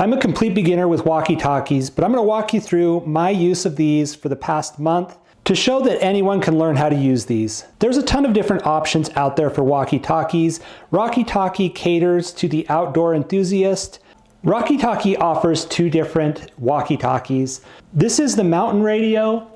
I'm a complete beginner with walkie-talkies, but I'm going to walk you through my use of these for the past month to show that anyone can learn how to use these. There's a ton of different options out there for walkie-talkies. Walkie-talkie caters to the outdoor enthusiast. Walkie-talkie offers two different walkie-talkies. This is the mountain radio,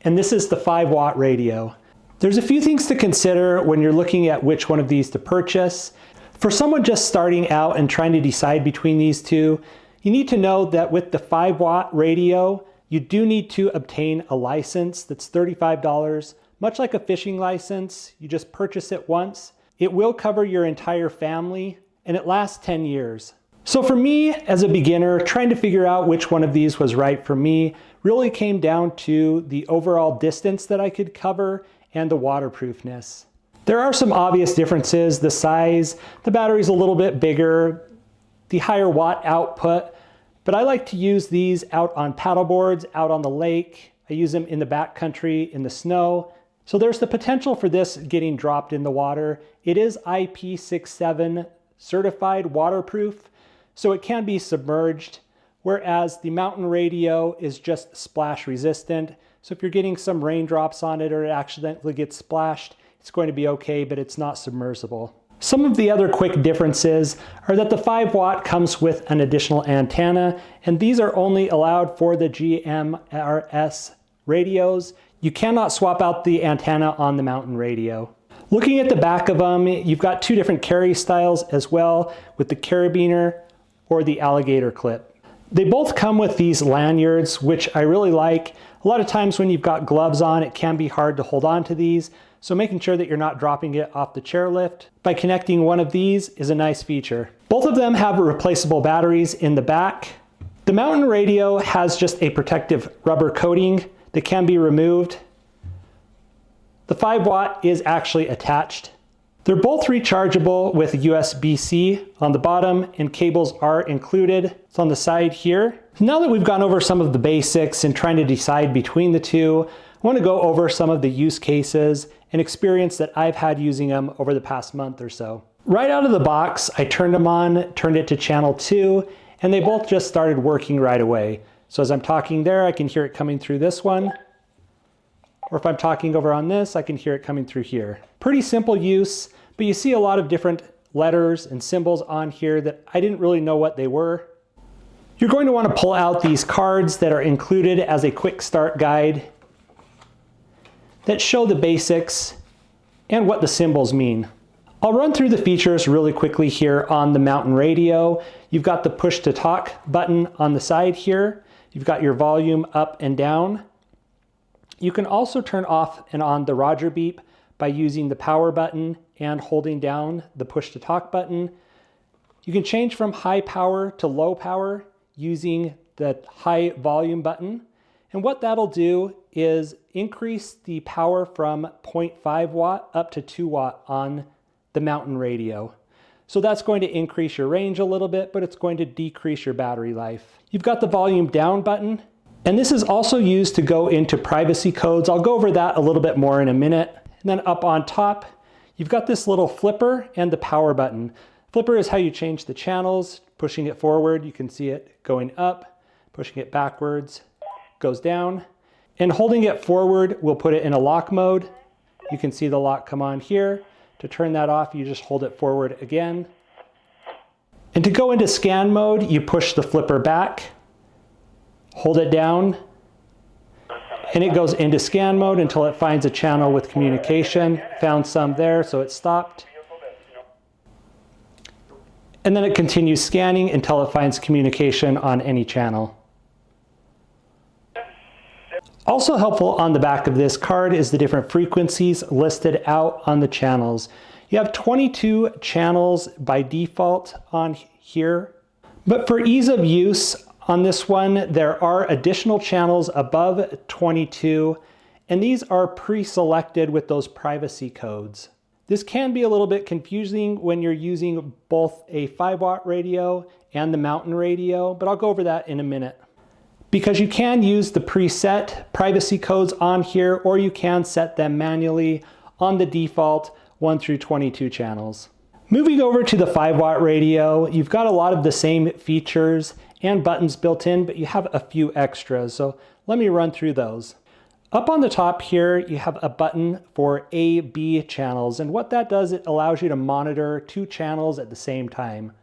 and this is the 5-watt radio. There's a few things to consider when you're looking at which one of these to purchase. For someone just starting out and trying to decide between these two, you need to know that with the 5-watt radio, you do need to obtain a license that's $35. Much like a fishing license, you just purchase it once. It will cover your entire family, and it lasts 10 years. So for me, as a beginner, trying to figure out which one of these was right for me really came down to the overall distance that I could cover and the waterproofness. There are some obvious differences. The size, the battery's a little bit bigger, the higher watt output, but I like to use these out on paddle boards, out on the lake. I use them in the backcountry, in the snow. So there's the potential for this getting dropped in the water. It is IP67 certified waterproof, so it can be submerged, whereas the mountain radio is just splash resistant. So if you're getting some raindrops on it or it accidentally gets splashed, it's going to be okay, but it's not submersible. Some of the other quick differences are that the 5-watt comes with an additional antenna, and these are only allowed for the GMRS radios. You cannot swap out the antenna on the mountain radio. Looking at the back of them, you've got two different carry styles as well, with the carabiner or the alligator clip. They both come with these lanyards, which I really like. A lot of times when you've got gloves on, it can be hard to hold on to these. So making sure that you're not dropping it off the chairlift by connecting one of these is a nice feature. Both of them have replaceable batteries in the back. The mountain radio has just a protective rubber coating that can be removed. The 5-watt is actually attached. They're both rechargeable with USB-C on the bottom, and cables are included. It's on the side here. Now that we've gone over some of the basics and trying to decide between the two, I want to go over some of the use cases and experience that I've had using them over the past month or so. Right out of the box, I turned them on, turned it to channel 2, and they both just started working right away. So as I'm talking there, I can hear it coming through this one. Or if I'm talking over on this, I can hear it coming through here. Pretty simple use, but you see a lot of different letters and symbols on here that I didn't really know what they were. You're going to want to pull out these cards that are included as a quick start guide that show the basics and what the symbols mean. I'll run through the features really quickly here on the mountain radio. You've got the push to talk button on the side here. You've got your volume up and down. You can also turn off and on the Roger beep by using the power button and holding down the push to talk button. You can change from high power to low power using the high volume button. And what that'll do is increase the power from 0.5 watt up to 2 watt on the mountain radio. So that's going to increase your range a little bit, but it's going to decrease your battery life. You've got the volume down button, and this is also used to go into privacy codes. I'll go over that a little bit more in a minute. And then up on top, you've got this little flipper and the power button. Flipper is how you change the channels. Pushing it forward, you can see it going up. Pushing it backwards, goes down. And holding it forward will put it in a lock mode. You can see the lock come on here. To turn that off, you just hold it forward again. And to go into scan mode, you push the flipper back, hold it down, and it goes into scan mode until it finds a channel with communication. Found some there, so it stopped. And then it continues scanning until it finds communication on any channel. Also helpful on the back of this card is the different frequencies listed out on the channels. You have 22 channels by default on here, but for ease of use on this one, there are additional channels above 22, and these are pre-selected with those privacy codes. This can be a little bit confusing when you're using both a 5-watt radio and the mountain radio, but I'll go over that in a minute. Because you can use the preset privacy codes on here, or you can set them manually on the default 1 through 22 channels. Moving over to the 5-watt radio, you've got a lot of the same features and buttons built in, but you have a few extras. So let me run through those. Up on the top here, you have a button for A/B channels. And what that does, it allows you to monitor 2 channels at the same time.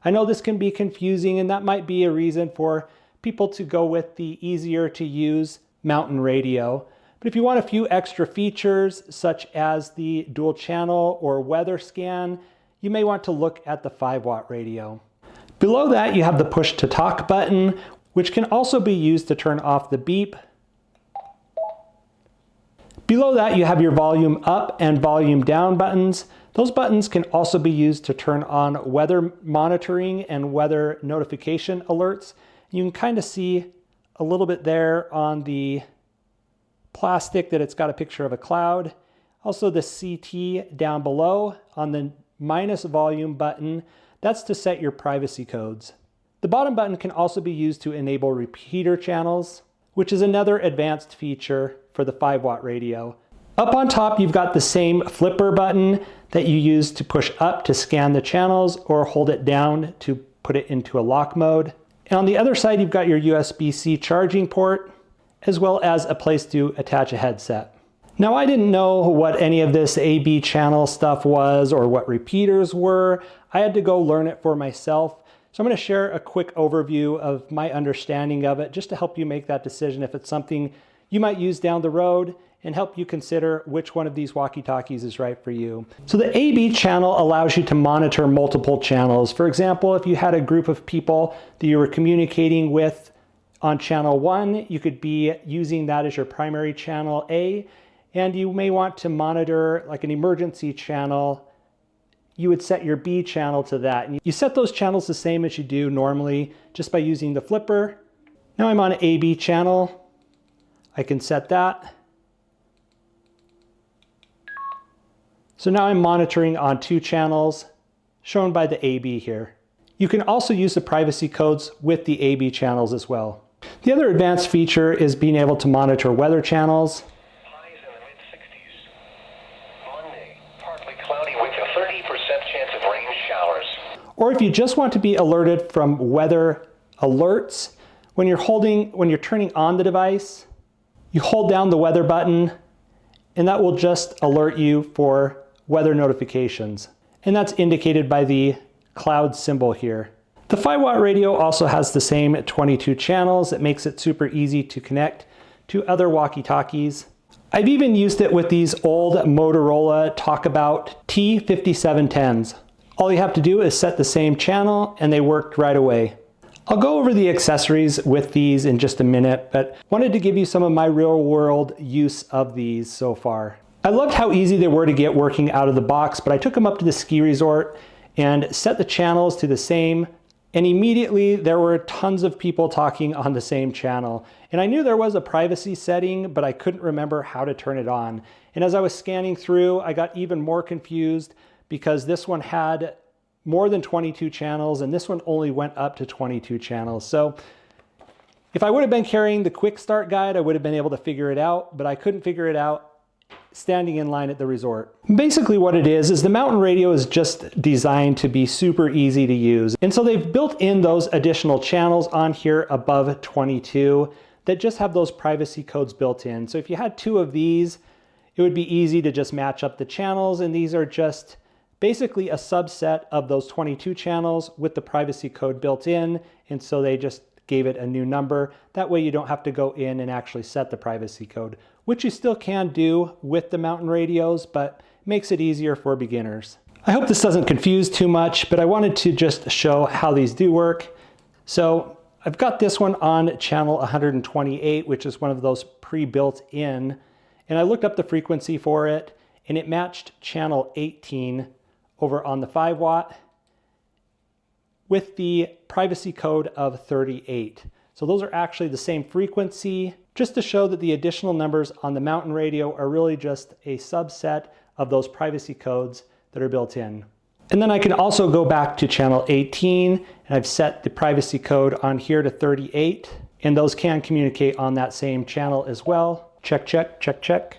I know this can be confusing, and that might be a reason for people to go with the easier to use mountain radio. But if you want a few extra features, such as the dual channel or weather scan, you may want to look at the 5-watt radio. Below that, you have the push to talk button, which can also be used to turn off the beep. Below that, you have your volume up and volume down buttons. Those buttons can also be used to turn on weather monitoring and weather notification alerts. You can kind of see a little bit there on the plastic that it's got a picture of a cloud. Also the CT down below on the minus volume button, that's to set your privacy codes. The bottom button can also be used to enable repeater channels, which is another advanced feature for the 5-watt radio. Up on top, you've got the same flipper button that you use to push up to scan the channels or hold it down to put it into a lock mode. And on the other side, you've got your USB-C charging port, as well as a place to attach a headset. Now, I didn't know what any of this A/B channel stuff was or what repeaters were. I had to go learn it for myself. So I'm going to share a quick overview of my understanding of it, just to help you make that decision if it's something you might use down the road and help you consider which one of these walkie-talkies is right for you. So the A/B channel allows you to monitor multiple channels. For example, if you had a group of people that you were communicating with on channel 1, you could be using that as your primary channel A, and you may want to monitor like an emergency channel. You would set your B channel to that. And you set those channels the same as you do normally just by using the flipper. Now I'm on A/B channel. I can set that. So now I'm monitoring on 2 channels shown by the A/B here. You can also use the privacy codes with the A/B channels as well. The other advanced feature is being able to monitor weather channels. Highs in the mid-60s. Monday, partly cloudy with a 30% chance of rain showers. Or if you just want to be alerted from weather alerts, when you're turning on the device, you hold down the weather button, and that will just alert you for weather notifications. And that's indicated by the cloud symbol here. The 5-watt radio also has the same 22 channels. It makes it super easy to connect to other walkie-talkies. I've even used it with these old Motorola Talkabout T5710s. All you have to do is set the same channel and they work right away. I'll go over the accessories with these in just a minute, but wanted to give you some of my real-world use of these so far. I loved how easy they were to get working out of the box, but I took them up to the ski resort and set the channels to the same, and immediately there were tons of people talking on the same channel. And I knew there was a privacy setting, but I couldn't remember how to turn it on. And as I was scanning through, I got even more confused because this one had more than 22 channels, and this one only went up to 22 channels. So if I would have been carrying the quick start guide, I would have been able to figure it out, but I couldn't figure it out standing in line at the resort. Basically what it is the mountain radio is just designed to be super easy to use. And so they've built in those additional channels on here above 22 that just have those privacy codes built in. So if you had 2 of these, it would be easy to just match up the channels, and these are just basically a subset of those 22 channels with the privacy code built in, and so they just gave it a new number. That way you don't have to go in and actually set the privacy code, which you still can do with the mountain radios, but makes it easier for beginners. I hope this doesn't confuse too much, but I wanted to just show how these do work. So I've got this one on channel 128, which is one of those pre-built in, and I looked up the frequency for it, and it matched channel 18 over on the 5-watt with the privacy code of 38. So those are actually the same frequency, just to show that the additional numbers on the mountain radio are really just a subset of those privacy codes that are built in. And then I can also go back to channel 18, and I've set the privacy code on here to 38, and those can communicate on that same channel as well. Check, check, check, check.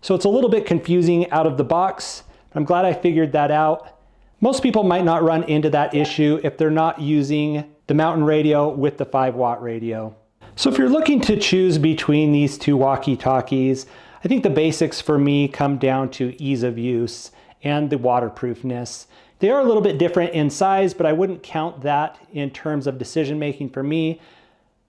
So it's a little bit confusing out of the box. I'm glad I figured that out. Most people might not run into that issue if they're not using the mountain radio with the 5-watt radio. So if you're looking to choose between these two walkie-talkies, I think the basics for me come down to ease of use and the waterproofness. They are a little bit different in size, but I wouldn't count that in terms of decision making for me.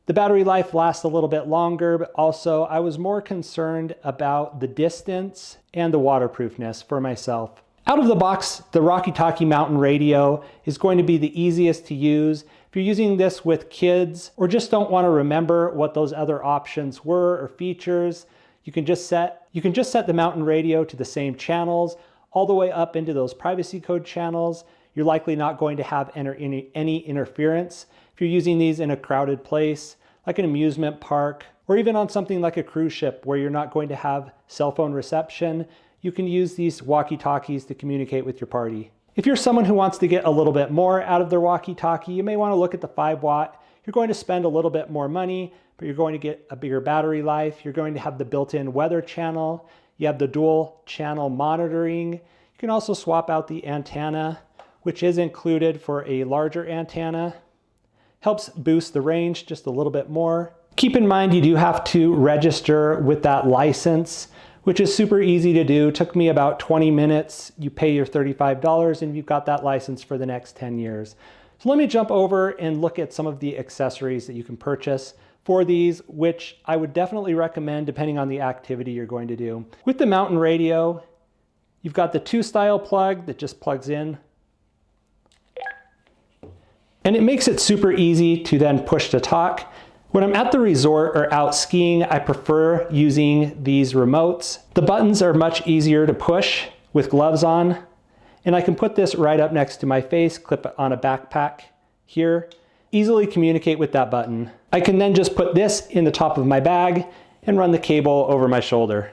The battery life lasts a little bit longer, but also I was more concerned about the distance and the waterproofness for myself. Out of the box, the walkie-talkie mountain radio is going to be the easiest to use. If you're using this with kids or just don't want to remember what those other options were or features, you can just set the mountain radio to the same channels all the way up into those privacy code channels. You're likely not going to have any interference. If you're using these in a crowded place, like an amusement park, or even on something like a cruise ship where you're not going to have cell phone reception, you can use these walkie-talkies to communicate with your party. If you're someone who wants to get a little bit more out of their walkie-talkie, you may want to look at the 5-watt. You're going to spend a little bit more money, but you're going to get a bigger battery life. You're going to have the built-in weather channel. You have the dual channel monitoring. You can also swap out the antenna, which is included for a larger antenna. Helps boost the range just a little bit more. Keep in mind you do have to register with that license, which is super easy to do. It took me about 20 minutes. You pay your $35 and you've got that license for the next 10 years. So let me jump over and look at some of the accessories that you can purchase for these, which I would definitely recommend depending on the activity you're going to do. With the mountain radio, you've got the 2-style plug that just plugs in. And it makes it super easy to then push to talk. When I'm at the resort or out skiing, I prefer using these remotes. The buttons are much easier to push with gloves on, and I can put this right up next to my face, clip it on a backpack here, easily communicate with that button. I can then just put this in the top of my bag and run the cable over my shoulder.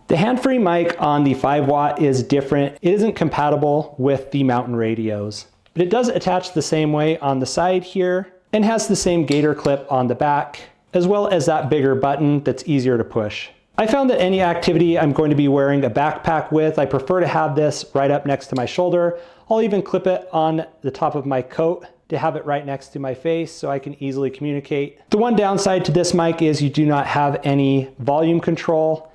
The hand-free mic on the 5-watt is different. It isn't compatible with the mountain radios, but it does attach the same way on the side here, and has the same gator clip on the back, as well as that bigger button that's easier to push. I found that any activity I'm going to be wearing a backpack with, I prefer to have this right up next to my shoulder. I'll even clip it on the top of my coat to have it right next to my face so I can easily communicate. The one downside to this mic is you do not have any volume control.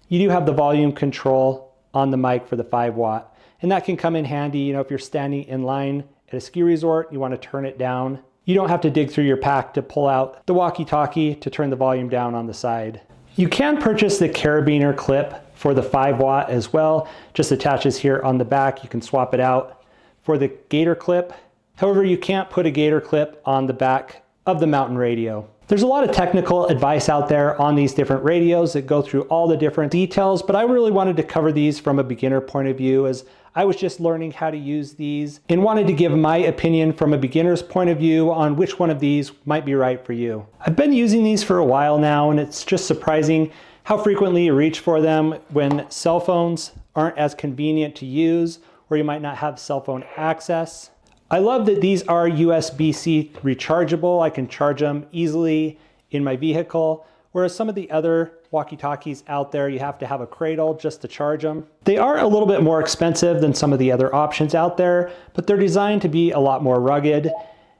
You do have the volume control on the mic for the 5-watt, and that can come in handy, if you're standing in line at a ski resort, you want to turn it down. You don't have to dig through your pack to pull out the walkie-talkie to turn the volume down on the side. You can purchase the carabiner clip for the 5-watt as well. Just attaches here on the back. You can swap it out for the gator clip. However, you can't put a gator clip on the back of the mountain radio. There's a lot of technical advice out there on these different radios that go through all the different details, but I really wanted to cover these from a beginner point of view as I was just learning how to use these and wanted to give my opinion from a beginner's point of view on which one of these might be right for you. I've been using these for a while now, and it's just surprising how frequently you reach for them when cell phones aren't as convenient to use or you might not have cell phone access. I love that these are USB-C rechargeable. I can charge them easily in my vehicle, whereas some of the other walkie-talkies out there, you have to have a cradle just to charge them. They are a little bit more expensive than some of the other options out there, but they're designed to be a lot more rugged.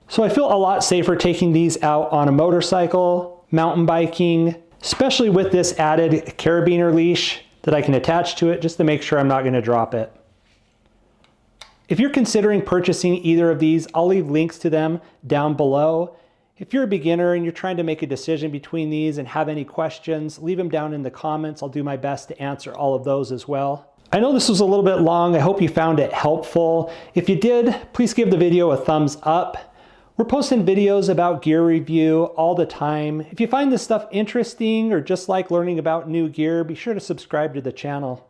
So I feel a lot safer taking these out on a motorcycle, mountain biking, especially with this added carabiner leash that I can attach to it just to make sure I'm not going to drop it. If you're considering purchasing either of these, I'll leave links to them down below. If you're a beginner and you're trying to make a decision between these and have any questions, leave them down in the comments. I'll do my best to answer all of those as well. I know this was a little bit long. I hope you found it helpful. If you did, please give the video a thumbs up. We're posting videos about gear review all the time. If you find this stuff interesting or just like learning about new gear, be sure to subscribe to the channel.